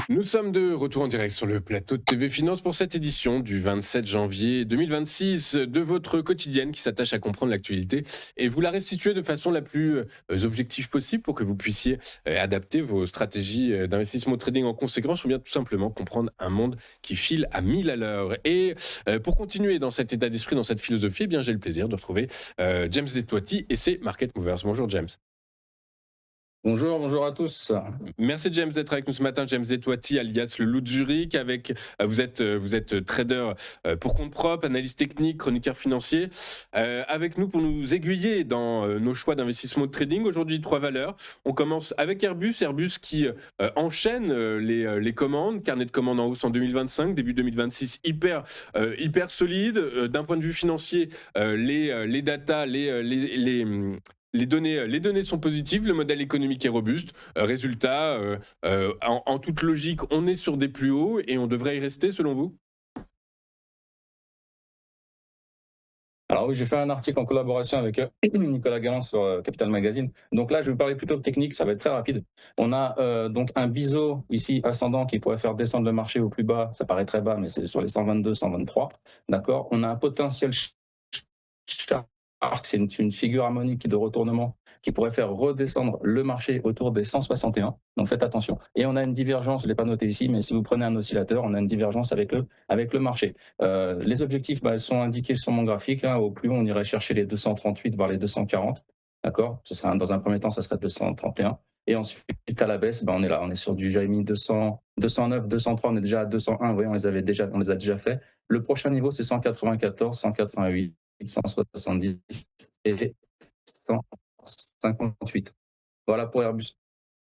Nous sommes de retour en direct sur le plateau de TV Finance pour cette édition du 27 janvier 2026 de votre quotidienne qui s'attache à comprendre l'actualité et vous la restituer de façon la plus objective possible pour que vous puissiez adapter vos stratégies d'investissement au trading en conséquence ou bien tout simplement comprendre un monde qui file à 1000 à l'heure. Et pour continuer dans cet état d'esprit, dans cette philosophie, eh bien j'ai le plaisir de retrouver James Zetouati et ses Market Movers. Bonjour James. Bonjour, bonjour à tous. Merci James d'être avec nous ce matin. James Zetouati, alias le Loup de Zurich. Vous êtes trader pour compte propre, analyste technique, chroniqueur financier. Avec nous pour nous aiguiller dans nos choix d'investissement de trading. Aujourd'hui, trois valeurs. On commence avec Airbus. Airbus qui enchaîne les commandes. Carnet de commandes en hausse en 2025, début 2026 hyper solide. D'un point de vue financier, les datas, les données sont positives, le modèle économique est robuste. Résultat, en toute logique, on est sur des plus hauts et on devrait y rester selon vous? Alors oui, j'ai fait un article en collaboration avec Nicolas Galland sur Capital Magazine. Donc là, je vais vous parler plutôt de technique, ça va être très rapide. On a donc un biseau ici ascendant qui pourrait faire descendre le marché au plus bas. Ça paraît très bas, mais c'est sur les 122, 123. D'accord. On a un potentiel Shark, c'est une figure harmonique de retournement qui pourrait faire redescendre le marché autour des 161. Donc faites attention. Et on a une divergence, je ne l'ai pas noté ici, mais si vous prenez un oscillateur, on a une divergence avec le marché. Les objectifs sont indiqués sur mon graphique, hein. Au plus haut, on irait chercher les 238, voire les 240. D'accord. Ce sera, dans un premier temps, ça serait 231. Et ensuite, à la baisse, on est là. On est sur du, j'avais mis 200, 209, 203, on est déjà à 201. Vous voyez, on les a déjà fait. Le prochain niveau, c'est 194, 188. 170 et 158. Voilà pour Airbus.